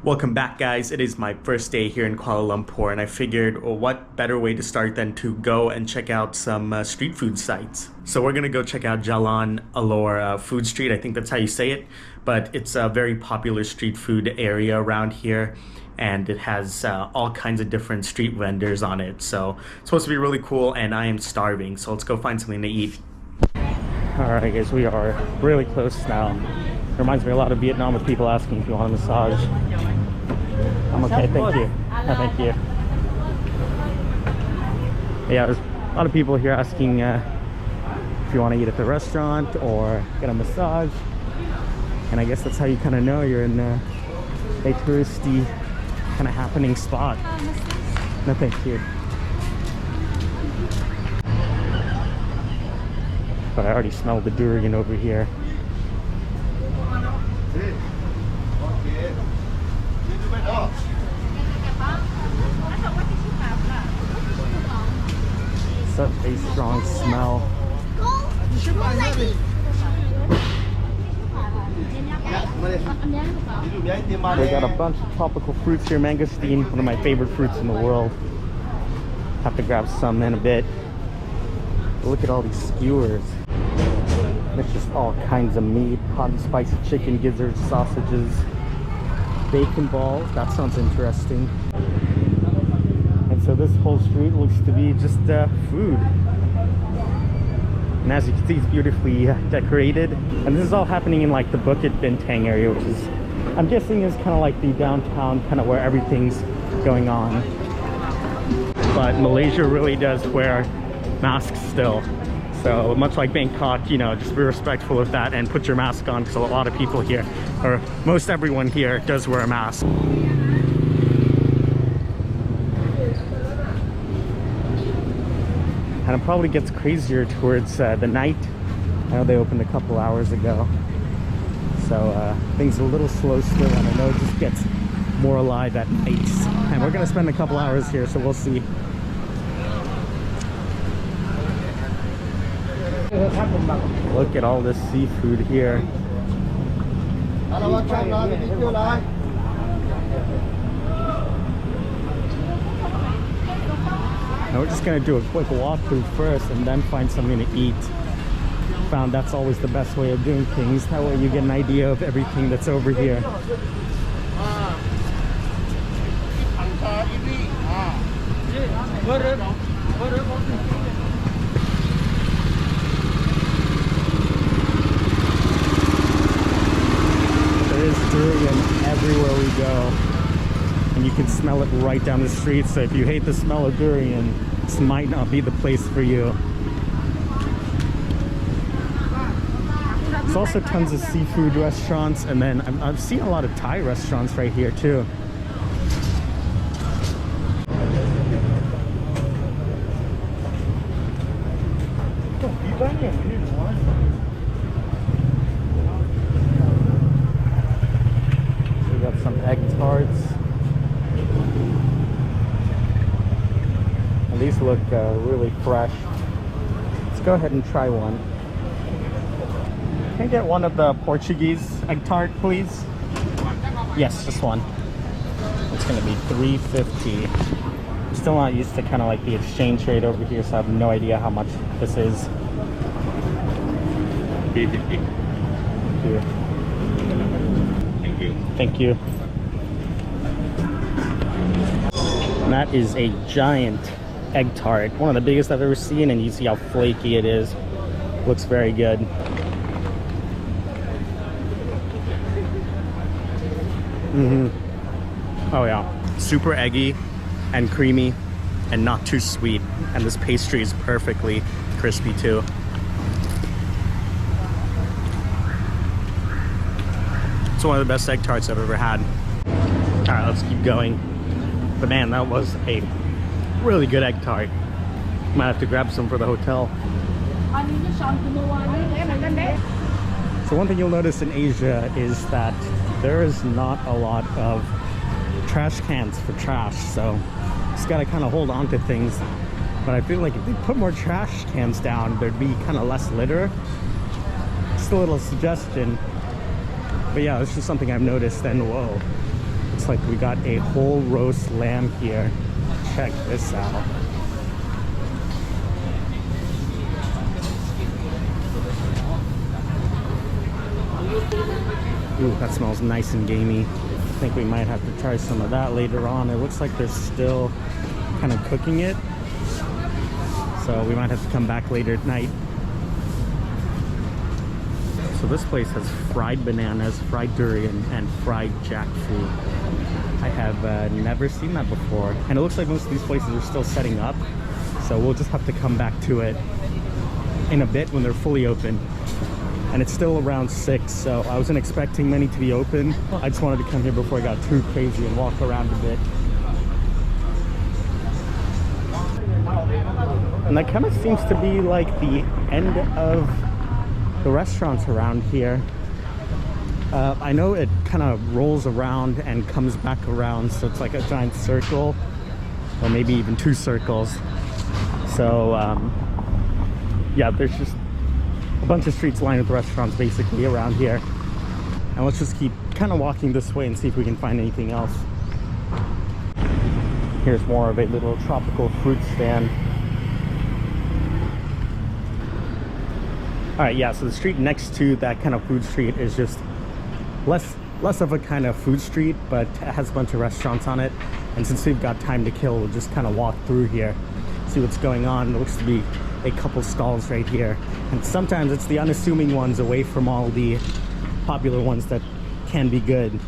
Welcome back, guys. It is my first day here in Kuala Lumpur, and I figured, well, what better way to start than to go and check out some street food sites. So we're gonna go check out Jalan Alor food street. I think that's how you say it, but it's a very popular street food area around here, and it has all kinds of different street vendors on it. So it's supposed to be really cool, and I am starving, so let's go find something to eat. All right, guys, we are really close now. Reminds me a lot of Vietnam with people asking if you want a massage. I'm okay, thank you. No, thank you. Yeah, there's a lot of people here asking if you want to eat at the restaurant or get a massage. And I guess that's how you kind of know you're in a touristy kind of happening spot. No, thank you. But I already smelled the durian over here. Such a strong smell. We got a bunch of tropical fruits here. Mangosteen, one of my favorite fruits in the world. Have to grab some in a bit. Look at all these skewers. It's just all kinds of meat, hot and spicy chicken gizzards, sausages, bacon balls. That sounds interesting. And so this whole street looks to be just food. And as you can see, it's beautifully decorated. And this is all happening in like the Bukit Bintang area, which is, I'm guessing, is kind of like the downtown, kind of where everything's going on. But Malaysia really does wear masks still. So much like Bangkok, you know, just be respectful of that and put your mask on, because a lot of people here, or most everyone here, does wear a mask. And it probably gets crazier towards the night. I know they opened a couple hours ago. So things are a little slow still, and I know it just gets more alive at night. And we're gonna spend a couple hours here, so we'll see. Look at all this seafood here. Now we're just gonna do a quick walkthrough first and then find something to eat. Found that's always the best way of doing things. That way you get an idea of everything that's over here. Durian everywhere we go, and you can smell it right down the street. So if you hate the smell of durian, this might not be the place for you. There's also tons of seafood restaurants, and then I've seen a lot of Thai restaurants right here too. Some egg tarts. And these look really fresh. Let's go ahead and try one. Can I get one of the Portuguese egg tart, please? Yes, just one. It's gonna be $3.50. I'm still not used to kind of like the exchange rate over here, so I have no idea how much this is. $3.50. Thank you. Thank you. And that is a giant egg tart, one of the biggest I've ever seen, and you see how flaky it is. Looks very good. Oh yeah, super eggy and creamy and not too sweet, and this pastry is perfectly crispy too. It's one of the best egg tarts I've ever had. All right, let's keep going. But man, that was a really good egg tart. Might have to grab some for the hotel. So one thing you'll notice in Asia is that there is not a lot of trash cans for trash. So just gotta kind of hold on to things. But I feel like if they put more trash cans down, there'd be kind of less litter. Just a little suggestion. But yeah, it's just something I've noticed, and whoa, looks like we got a whole roast lamb here. Check this out. Ooh, that smells nice and gamey. I think we might have to try some of that later on. It looks like they're still kind of cooking it, so we might have to come back later at night. So this place has fried bananas, fried durian, and fried jackfruit. I have never seen that before, and it looks like most of these places are still setting up, so we'll just have to come back to it in a bit when they're fully open. And it's still around 6, so I wasn't expecting many to be open. I just wanted to come here before I got too crazy and walk around a bit. And that kind of seems to be like the end of the restaurants around here. I know it kind of rolls around and comes back around, so it's like a giant circle, or maybe even 2 circles. So yeah, there's just a bunch of streets lined with restaurants basically around here. And let's just keep kind of walking this way and see if we can find anything else. Here's more of a little tropical fruit stand. All right, yeah, so the street next to that kind of food street is just less of a kind of food street, but it has a bunch of restaurants on it. And since we've got time to kill, we'll just kind of walk through here, see what's going on. It looks to be a couple stalls right here, and sometimes it's the unassuming ones away from all the popular ones that can be good.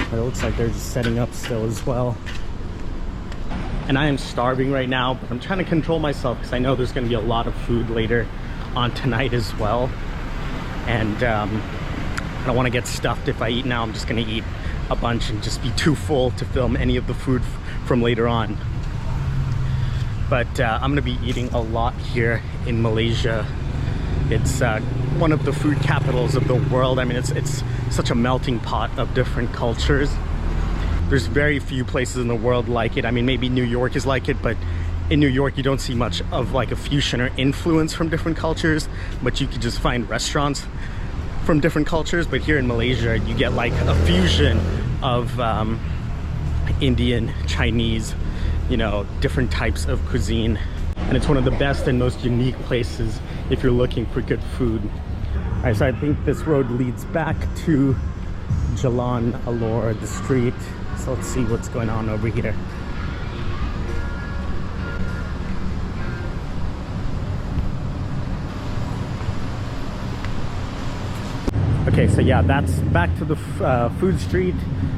But it looks like they're just setting up still as well. And I am starving right now, but I'm trying to control myself because I know there's going to be a lot of food later on tonight as well, and I don't want to get stuffed. If I eat now, I'm just going to eat a bunch and just be too full to film any of the food from later on. But I'm gonna be eating a lot here in Malaysia. It's one of the food capitals of the world. I mean, it's such a melting pot of different cultures. There's very few places in the world like it. I mean, maybe New York is like it, but in New York you don't see much of like a fusion or influence from different cultures, but you could just find restaurants from different cultures. But here in Malaysia you get like a fusion of Indian, Chinese, you know, different types of cuisine, and it's one of the best and most unique places if you're looking for good food. All right, so I think this road leads back to Jalan Alor, the street. So let's see what's going on over here. Okay, so yeah, that's back to the food street.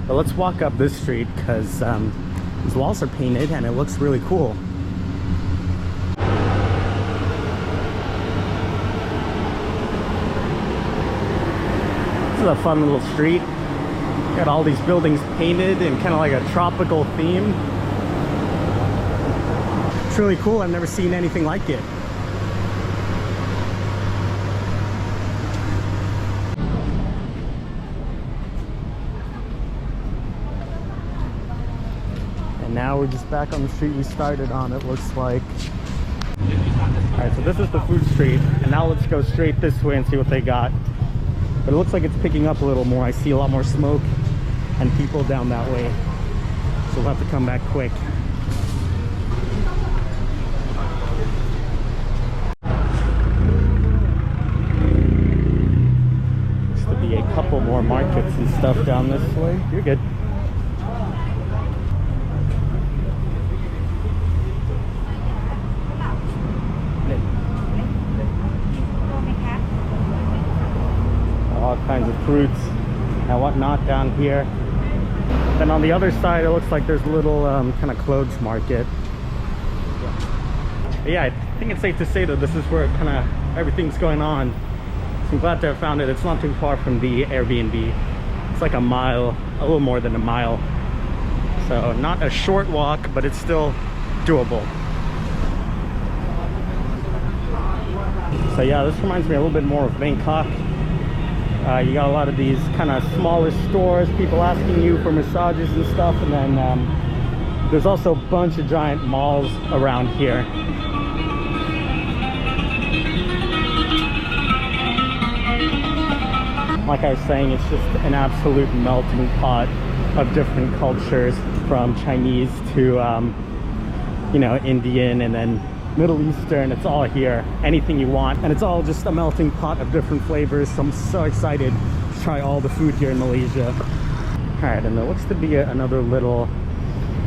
But let's walk up this street because these walls are painted and it looks really cool. This is a fun little street. Got all these buildings painted in kind of like a tropical theme. It's really cool. I've never seen anything like it. And now we're just back on the street we started on, it looks like. Alright, so this is the food street, and now let's go straight this way and see what they got. But it looks like it's picking up a little more. I see a lot more smoke and people down that way, so we'll have to come back quick. Used to be a couple more markets and stuff down this way. You're good. All kinds of fruits and whatnot down here. Then on the other side, it looks like there's a little kind of clothes market. But yeah, I think it's safe to say that this is where kind of everything's going on. So I'm glad to have found it. It's not too far from the Airbnb. It's like a mile, a little more than a mile. So not a short walk, but it's still doable. So yeah, this reminds me a little bit more of Bangkok. You got a lot of these kind of smaller stores, people asking you for massages and stuff, and then there's also a bunch of giant malls around here. Like I was saying, it's just an absolute melting pot of different cultures, from Chinese to you know, Indian, and then Middle Eastern. It's all here, anything you want, and it's all just a melting pot of different flavors. So I'm so excited to try all the food here in Malaysia. All right, and there looks to be another little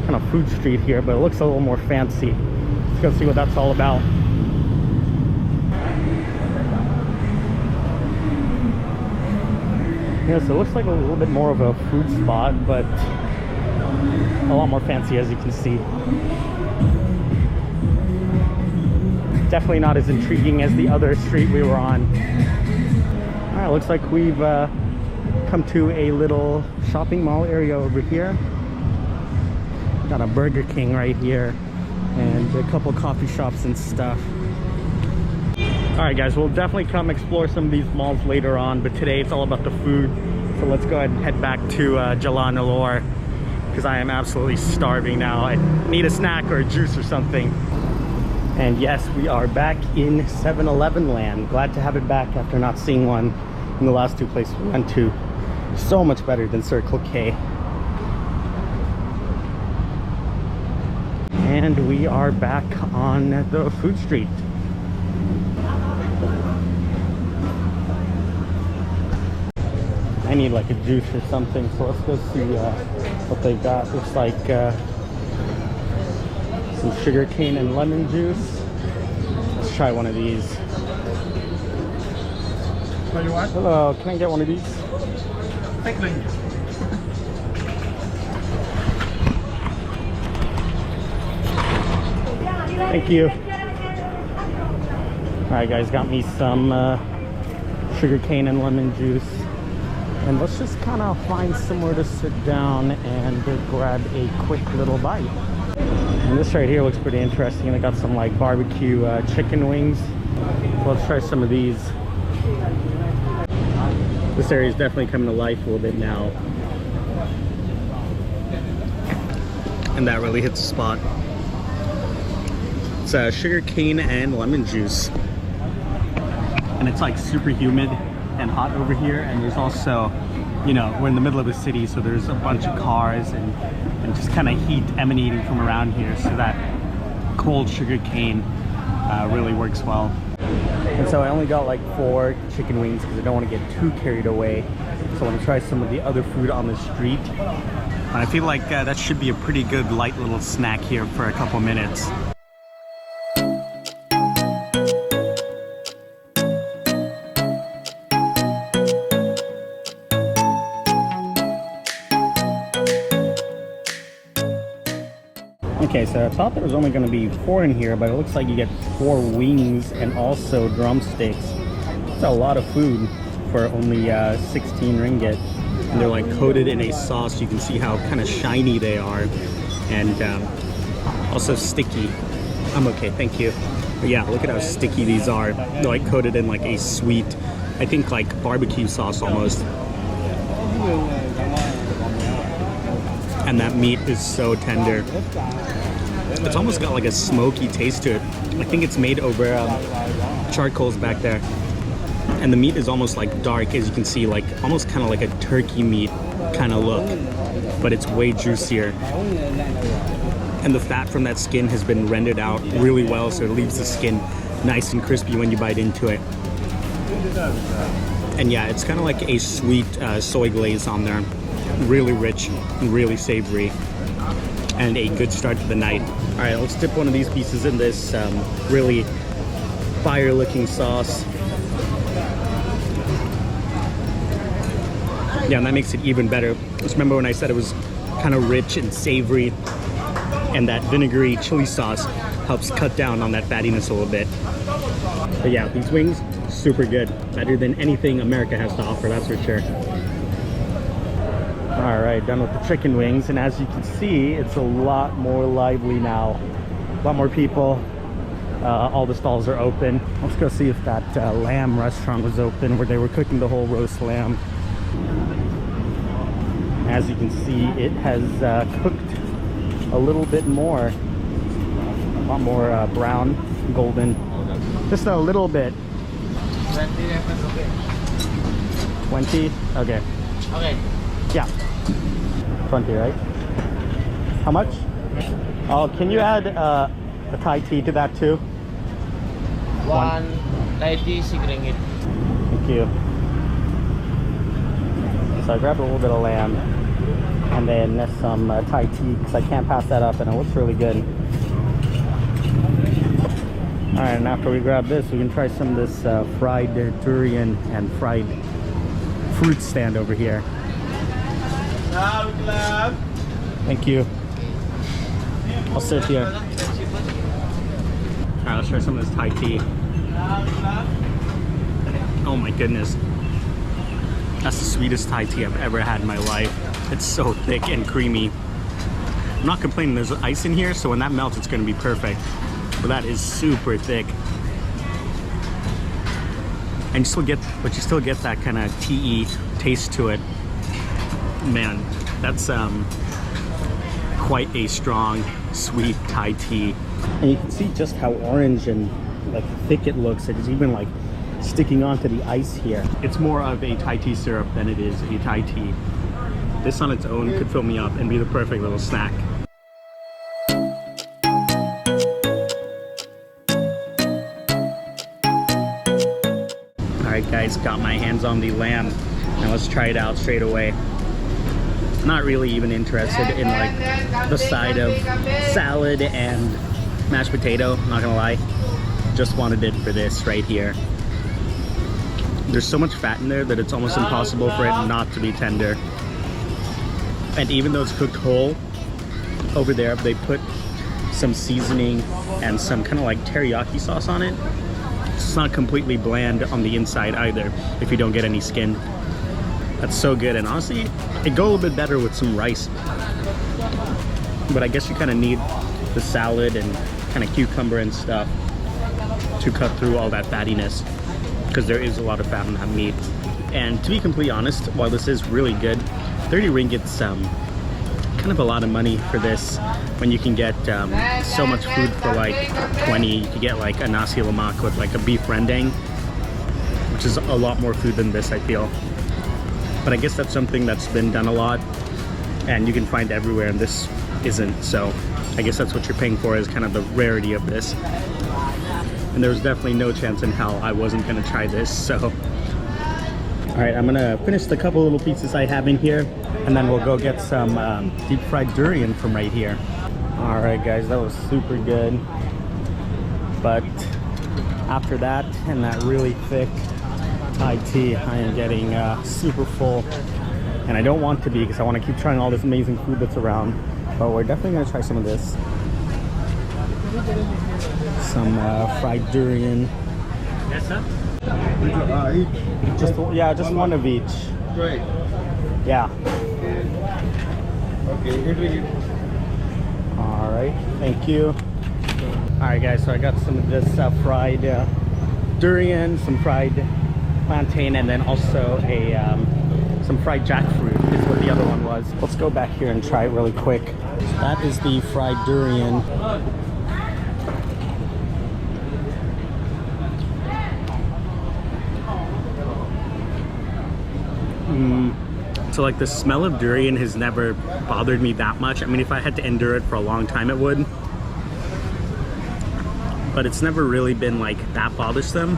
kind of food street here, but it looks a little more fancy. Let's go see what that's all about. Yeah, so it looks like a little bit more of a food spot, but a lot more fancy, as you can see. Definitely not as intriguing as the other street we were on. All right, looks like we've come to a little shopping mall area over here. Got a Burger King right here and a couple coffee shops and stuff. All right, guys, we'll definitely come explore some of these malls later on, but today it's all about the food. So let's go ahead and head back to Jalan Alor, because I am absolutely starving now. I need a snack or a juice or something. And yes, we are back in 7-Eleven land. Glad to have it back after not seeing one in the last two places we went to. So much better than Circle K. And we are back on the food street. I need like a juice or something, so let's go see what they got. Looks like some sugar cane and lemon juice. Let's try one of these. What do you want? Hello, can I get one of these? Thank you. Alright guys, got me some sugar cane and lemon juice. And let's just kind of find somewhere to sit down and grab a quick little bite. And this right here looks pretty interesting. They got some like barbecue chicken wings. Let's try some of these. This area is definitely coming to life a little bit now. And that really hits the spot. It's sugar cane and lemon juice. And it's like super humid and hot over here, and there's also, you know, we're in the middle of a city, so there's a bunch of cars and just kind of heat emanating from around here, so that cold sugar cane really works well. And so I only got like 4 chicken wings because I don't want to get too carried away, so I want to try some of the other food on the street. I feel like that should be a pretty good light little snack here for a couple minutes. Okay, so I thought there was only going to be 4 in here, but it looks like you get 4 wings and also drumsticks. It's a lot of food for only 16 ringgit. And they're like coated in a sauce. You can see how kind of shiny they are, and also sticky. I'm okay, thank you. But yeah, look at how sticky these are. They're like coated in like a sweet, I think like barbecue sauce almost. And that meat is so tender. It's almost got like a smoky taste to it. I think it's made over charcoals back there. And the meat is almost like dark, as you can see, like almost kind of like a turkey meat kind of look, but it's way juicier. And the fat from that skin has been rendered out really well, so it leaves the skin nice and crispy when you bite into it. And yeah, it's kind of like a sweet soy glaze on there. Really rich, really savory, and a good start to the night. All right, let's dip one of these pieces in this really fire-looking sauce. Yeah, and that makes it even better. Just remember when I said it was kind of rich and savory, and that vinegary chili sauce helps cut down on that fattiness a little bit. But yeah, these wings, super good. Better than anything America has to offer, that's for sure. All right, done with the chicken wings, and as you can see, it's a lot more lively now. A lot more people. All the stalls are open. Let's go see if that lamb restaurant was open, where they were cooking the whole roast lamb. As you can see, it has cooked a little bit more. A lot more brown, golden. Just a little bit. 20? Okay. Okay. Yeah. 20, right? How much? Oh, can you add a Thai tea to that too? One Thai tea, ringgit. Thank you. So I grabbed a little bit of lamb and then some Thai tea because I can't pass that up and it looks really good. Alright, and after we grab this, we can try some of this fried durian and fried fruit stand over here. Thank you. I'll sit here. Alright, let's try some of this Thai tea. Oh my goodness. That's the sweetest Thai tea I've ever had in my life. It's so thick and creamy. I'm not complaining, there's ice in here, so when that melts, it's gonna be perfect. But that is super thick. And you still get that kind of tea-y taste to it. Man, that's quite a strong, sweet Thai tea. And you can see just how orange and like thick it looks. It's even like sticking onto the ice here. It's more of a Thai tea syrup than it is a Thai tea. This on its own could fill me up and be the perfect little snack. Alright guys, got my hands on the lamb. Now let's try it out straight away. Not really even interested in like the side of salad and mashed potato, not gonna lie. Just wanted it for this right here. There's so much fat in there that it's almost impossible for it not to be tender. And even though it's cooked whole, over there they put some seasoning and some kind of like teriyaki sauce on it. It's not completely bland on the inside either if you don't get any skin. That's so good, and honestly, it'd go a little bit better with some rice. But I guess you kind of need the salad and kind of cucumber and stuff to cut through all that fattiness, because there is a lot of fat in that meat. And to be completely honest, while this is really good, 30 ringgit's kind of a lot of money for this when you can get so much food for like 20. You could get like a nasi lemak with like a beef rendang, which is a lot more food than this, I feel. But I guess that's something that's been done a lot and you can find everywhere, and this isn't. So I guess that's what you're paying for, is kind of the rarity of this. And there was definitely no chance in hell I wasn't gonna try this, so. All right, I'm gonna finish the couple little pieces I have in here, and then we'll go get some deep fried durian from right here. All right guys, that was super good. But after that and that really thick Thai tea, I am getting super full, and I don't want to be, because I want to keep trying all this amazing food that's around. But we're definitely going to try some of this. Some fried durian. Yes, sir. Just one of each. Great. Yeah. Okay, here we go. All right, thank you. All right guys, so I got some of this fried durian, some fried plantain, and then also a some fried jackfruit is what the other one was. Let's go back here and try it really quick. That is the fried durian. So like the smell of durian has never bothered me that much. I mean, if I had to endure it for a long time, it would. But it's never really been like that bothersome.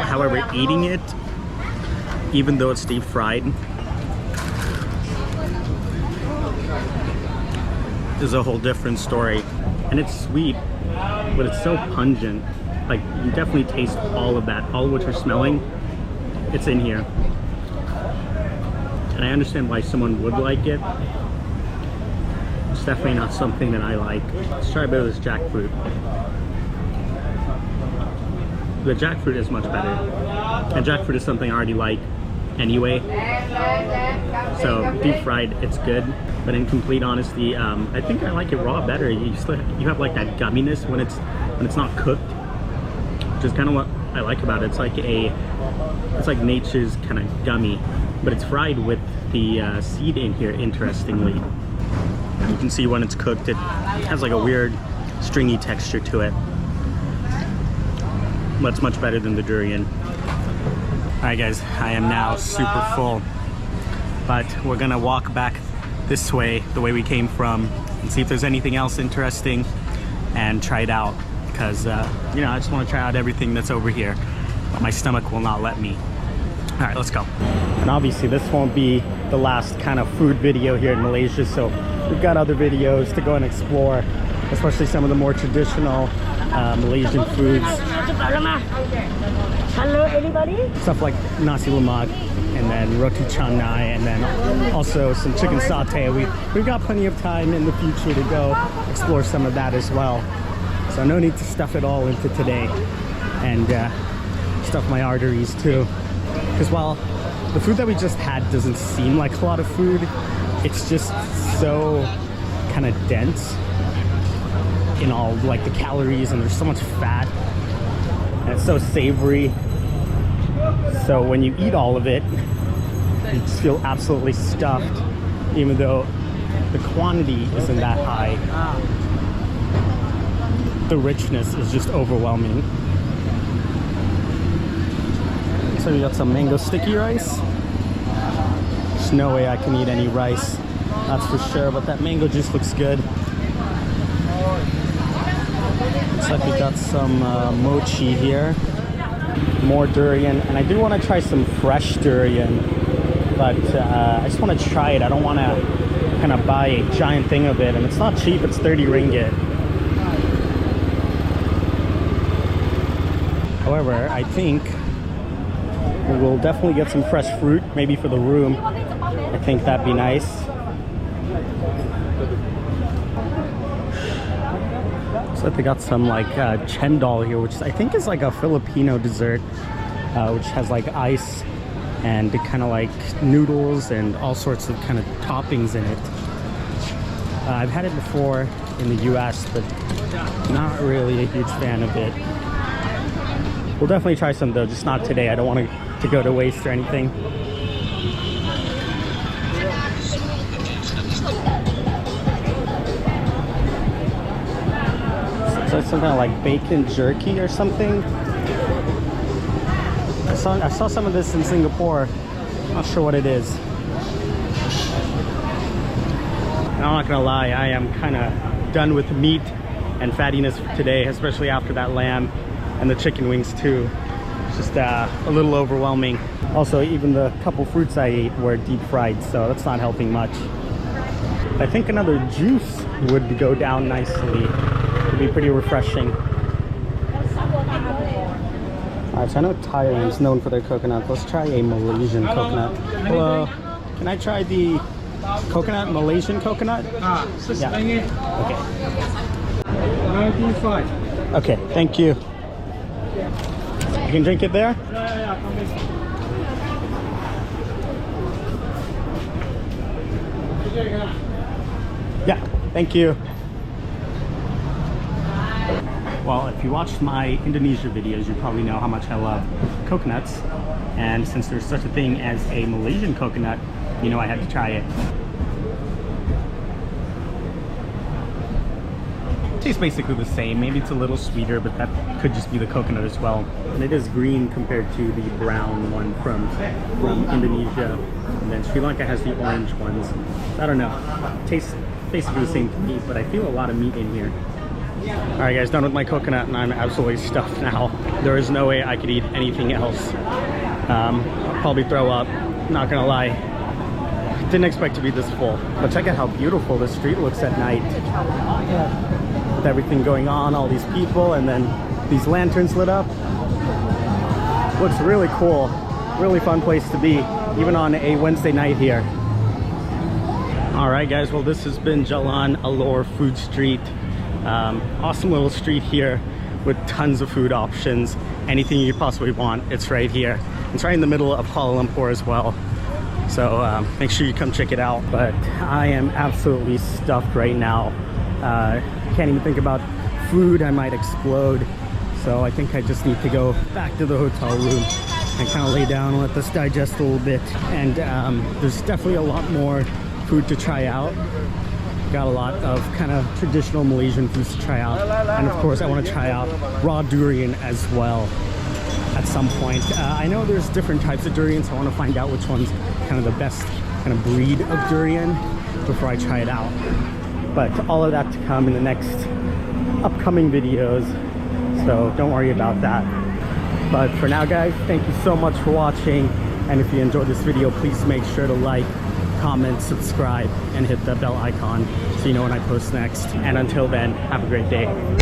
However, eating it, even though it's deep fried, is a whole different story. And it's sweet, but it's so pungent. Like, you definitely taste all of that, all of what you're smelling. It's in here. And I understand why someone would like it. It's definitely not something that I like. Let's try a bit of this jackfruit. The jackfruit is much better. And jackfruit is something I already like anyway. So deep fried, it's good. But in complete honesty, I think I like it raw better. You have like that gumminess when it's not cooked, which is kind of what I like about it. It's like nature's kind of gummy, but it's fried with the seed in here, interestingly. You can see when it's cooked, it has like a weird stringy texture to it. But it's much better than the durian. Alright guys, I am now super full, but we're gonna walk back this way, the way we came from, and see if there's anything else interesting and try it out, because you know, I just want to try out everything that's over here, but my stomach will not let me. Alright, let's go. And obviously this won't be the last kind of food video here in Malaysia, so we've got other videos to go and explore, especially some of the more traditional Malaysian foods. Hello, anybody? Stuff like nasi lemak, and then roti canai, and then also some chicken satay. We've got plenty of time in the future to go explore some of that as well. So no need to stuff it all into today, and stuff my arteries too. Because while the food that we just had doesn't seem like a lot of food, it's just so kind of dense in all like the calories, and there's so much fat, and it's so savory. So when you eat all of it, you just feel absolutely stuffed, even though the quantity isn't that high. The richness is just overwhelming. So we got some mango sticky rice. There's no way I can eat any rice, that's for sure, but that mango juice looks good. Looks like we got some mochi here. More durian, and I do want to try some fresh durian, but I just want to try it. I don't want to kind of buy a giant thing of it, and it's not cheap, it's 30 ringgit. However, I think we'll definitely get some fresh fruit, maybe for the room. I think that'd be nice. So they got some like chendol here, which I think is like a Filipino dessert, which has like ice and kind of like noodles and all sorts of kind of toppings in it. I've had it before in the US, but not really a huge fan of it. We'll definitely try some though, just not today. I don't want to go to waste or anything. So it's some kind of like bacon jerky or something. I saw some of this in Singapore. Not sure what it is. And I'm not gonna lie, I am kind of done with meat and fattiness for today, especially after that lamb and the chicken wings too. It's just a little overwhelming. Also, even the couple fruits I ate were deep fried, so that's not helping much. I think another juice would go down nicely. It'd be pretty refreshing. Alright, so I know Thailand is known for their coconut. Let's try a Malaysian coconut. Hello, can I try the coconut, Malaysian coconut? Yeah. Okay. 95. Okay, thank you. You can drink it there? Yeah, thank you. Well, if you watched my Indonesia videos, you probably know how much I love coconuts. And since there's such a thing as a Malaysian coconut, you know I had to try it. It tastes basically the same. Maybe it's a little sweeter, but that could just be the coconut as well. And it is green compared to the brown one from Indonesia. And then Sri Lanka has the orange ones. I don't know. It tastes basically the same to me, but I feel a lot of meat in here. Alright guys, done with my coconut and I'm absolutely stuffed now. There is no way I could eat anything else. I'll probably throw up, not gonna lie. Didn't expect to be this full. But check out how beautiful the street looks at night. With everything going on, all these people, and then these lanterns lit up. Looks really cool. Really fun place to be, even on a Wednesday night here. Alright guys, well this has been Jalan Alor Food Street. Awesome little street here with tons of food options. Anything you possibly want, it's right here. It's right in the middle of Kuala Lumpur as well. So make sure you come check it out. But I am absolutely stuffed right now. Can't even think about food, I might explode. So I think I just need to go back to the hotel room and kind of lay down and let this digest a little bit. And there's definitely a lot more food to try out. Got a lot of kind of traditional Malaysian foods to try out. And of course I want to try out raw durian as well at some some point. I know there's different types of durian, so I want to find out which one's kind of the best kind of breed of durian before I try it out. But all of that to come in the next upcoming videos, so don't worry about that. But for now, guys, thank you so much for watching, and if you enjoyed this video, please make sure to like, comment, subscribe, and hit the bell icon so you know when I post next. And until then, have a great day.